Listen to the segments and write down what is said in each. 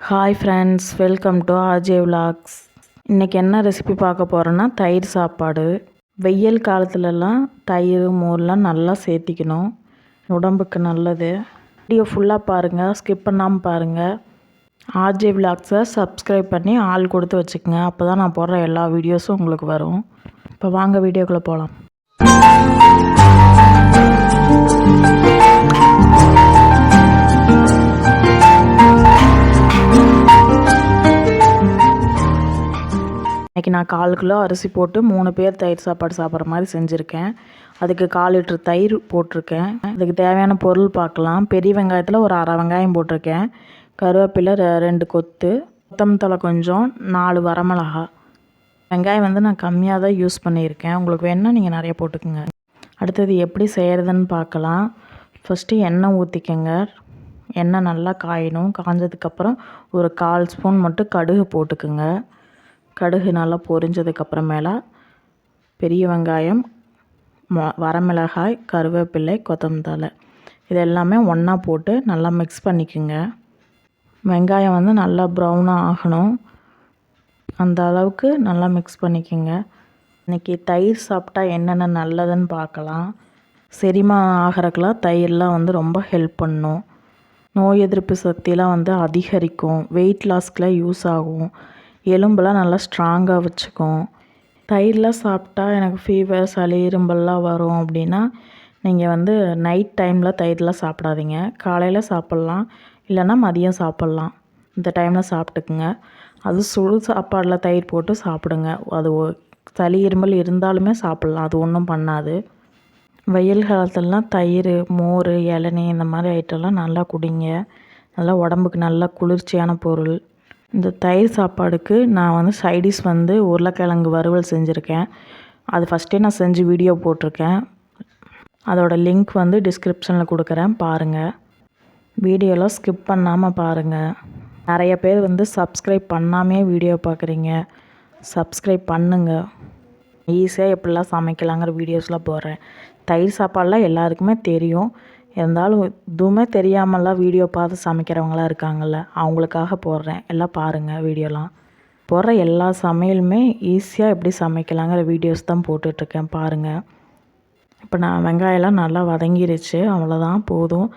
Hi friends, welcome to RJ vlogs. இன்றைக்கி என்ன recipe பார்க்க போகிறோன்னா தயிர் சாப்பாடு. வெயில் காலத்துலலாம் தயிர் மோர்லாம் நல்லா சேர்த்திக்கணும், உடம்புக்கு நல்லது. வீடியோ ஃபுல்லாக பாருங்கள், ஸ்கிப் பண்ணாமல் பாருங்கள். ஆர்ஜே விலாக்ஸை சப்ஸ்கிரைப் பண்ணி ஆள் கொடுத்து வச்சுக்கோங்க, அப்போ தான் நான் போடுற எல்லா வீடியோஸும் உங்களுக்கு வரும். இப்போ வாங்க வீடியோக்குள்ளே போகலாம். இன்றைக்கி நான் 1/4 கிலோ அரிசி போட்டு 3 பேர் தயிர் சாப்பாடு சாப்பிட்ற மாதிரி செஞ்சுருக்கேன். அதுக்கு 1/4 லிட்டர் தயிர் போட்டிருக்கேன். அதுக்கு தேவையான பொருள் பார்க்கலாம். பெரிய வெங்காயத்தில் ஒரு அரை வெங்காயம் போட்டிருக்கேன். கருவேப்பிலை 2 கொத்து, கொத்தமல்லி தழை கொஞ்சம், 4 வரமிளகா. வெங்காயம் நான் கம்மியாக தான் யூஸ் பண்ணியிருக்கேன். உங்களுக்கு வேணுன்னா நீங்கள் நிறைய போட்டுக்கோங்க. அடுத்தது எப்படி செய்கிறதுன்னு பார்க்கலாம். ஃபஸ்ட்டு எண்ணெய் ஊற்றிக்கங்க. எண்ணெய் நல்லா காயணும். காஞ்சதுக்கப்புறம் ஒரு 1/4 ஸ்பூன் மட்டும் கடுகு போட்டுக்குங்க. கடுகு நல்லா பொரிஞ்சதுக்கப்புறமேல பெரிய வெங்காயம், வரமிளகாய், கருவேப்பிலை, கொத்தமல்லி தழை இது எல்லாமே ஒன்றா போட்டு நல்லா மிக்ஸ் பண்ணிக்கோங்க. வெங்காயம் நல்லா ப்ரௌனாக ஆகணும், அந்த அளவுக்கு நல்லா மிக்ஸ் பண்ணிக்கோங்க. இன்றைக்கி தயிர் சாப்பிட்டா என்னென்ன நல்லதுன்னு பார்க்கலாம். செரிமானம் ஆகிறதுக்கெலாம் தயிர்லாம் ரொம்ப ஹெல்ப் பண்ணும். நோய் எதிர்ப்பு சக்தியெலாம் அதிகரிக்கும். வெயிட் லாஸ்க்கெலாம் யூஸ் ஆகும். எலும்பெல்லாம் நல்லா ஸ்ட்ராங்காக வச்சுக்கும். தயிர்லாம் சாப்பிட்டா எனக்கு ஃபீவர், சளி, இரும்பல்லாம் வரும் அப்படின்னா நீங்கள் நைட் டைமில் தயிர்லாம் சாப்பிடாதீங்க. காலையில் சாப்பிட்லாம், இல்லைன்னா மதியம் சாப்பிட்லாம். இந்த டைமில் சாப்பிட்டுக்குங்க. அது சுடு சாப்பாடில் தயிர் போட்டு சாப்பிடுங்க. அது சளி இருமல் இருந்தாலுமே சாப்பிட்லாம், அது ஒன்றும் பண்ணாது. வெயில் காலத்துலலாம் தயிர், மோர், இளநீ இந்த மாதிரி ஐட்டம்லாம் நல்லா குடிங்க. நல்லா உடம்புக்கு நல்லா குளிர்ச்சியான பொருள். இந்த தயிர் சாப்பாடுக்கு நான் சைடிஷ் உருளைக்கிழங்கு வறுவல் செஞ்சுருக்கேன். அது ஃபஸ்ட்டே நான் செஞ்சு வீடியோ போட்டிருக்கேன். அதோட லிங்க் டிஸ்கிரிப்ஷனில் கொடுக்குறேன், பாருங்கள். வீடியோலாம் ஸ்கிப் பண்ணாமல் பாருங்கள். நிறைய பேர் சப்ஸ்கிரைப் பண்ணாமே வீடியோ பார்க்குறீங்க. சப்ஸ்கிரைப் பண்ணுங்கள். ஈஸியாக எப்படிலாம் சமைக்கலாங்கிற வீடியோஸ்லாம் போடுறேன். தயிர் சாப்பாடெலாம் எல்லாருக்குமே தெரியும். இருந்தாலும் எதுவுமே தெரியாமலாம் வீடியோ பார்த்து சமைக்கிறவங்களாம் இருக்காங்கள்ல, அவங்களுக்காக போடுறேன். எல்லாம் பாருங்கள். வீடியோலாம் போடுற எல்லா சமையலுமே ஈஸியாக எப்படி சமைக்கலாங்கிற வீடியோஸ் தான் போட்டுட்ருக்கேன், பாருங்கள். இப்போ நான் வெங்காயம்லாம் நல்லா வதங்கிருச்சு, அவ்வளோதான், போதும்.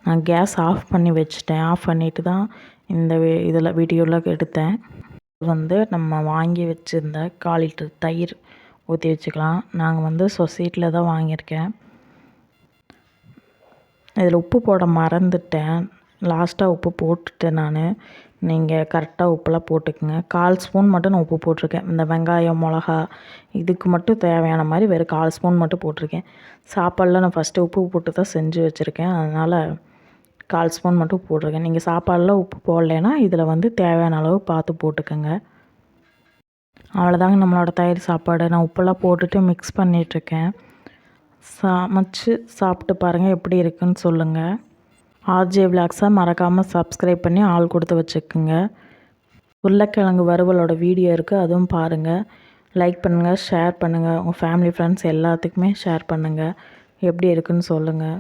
நான் கேஸ் ஆஃப் பண்ணி வச்சுட்டேன். ஆஃப் பண்ணிவிட்டு தான் இந்த இதில் வீடியோவில் எடுத்தேன். நம்ம வாங்கி வச்சுருந்த 1/4 லிட்டர் தயிர் ஊற்றி வச்சுக்கலாம். நாங்கள் சொசைட்டியில் தான் வாங்கியிருக்கேன். இதில் உப்பு போட மறந்துட்டேன். லாஸ்ட்டாக உப்பு போட்டுட்டேன் நான். நீங்கள் கரெக்டாக உப்பெல்லாம் போட்டுக்குங்க. 1/4 ஸ்பூன் மட்டும் நான் உப்பு போட்டிருக்கேன். இந்த வெங்காயம், மிளகா இதுக்கு மட்டும் தேவையான மாதிரி வெறும் 1/4 ஸ்பூன் மட்டும் போட்டிருக்கேன். சாப்பாடில் நான் ஃபஸ்ட்டு உப்பு போட்டு தான் செஞ்சு வச்சுருக்கேன், அதனால் 1/4 ஸ்பூன் மட்டும் போட்டிருக்கேன். நீங்கள் சாப்பாடில் உப்பு போடலைன்னா இதில் தேவையான அளவு பார்த்து போட்டுக்கோங்க. அவ்வளோதாங்க நம்மளோட தயிர் சாப்பாடு. நான் உப்பெல்லாம் போட்டுட்டு மிக்ஸ் பண்ணிகிட்ருக்கேன். சமைச்சு சாப்பிட்டு பாருங்கள், எப்படி இருக்குன்னு சொல்லுங்கள். ஆர்ஜே விலாக்ஸை மறக்காமல் சப்ஸ்கிரைப் பண்ணி ஆள் கொடுத்து வச்சுக்கோங்க. உருளைக்கிழங்கு வறுவலோட வீடியோ இருக்குது, அதுவும் பாருங்கள். லைக் பண்ணுங்கள், ஷேர் பண்ணுங்கள். உங்கள் ஃபேமிலி ஃப்ரெண்ட்ஸ் எல்லாத்துக்குமே ஷேர் பண்ணுங்கள். எப்படி இருக்குன்னு சொல்லுங்கள்.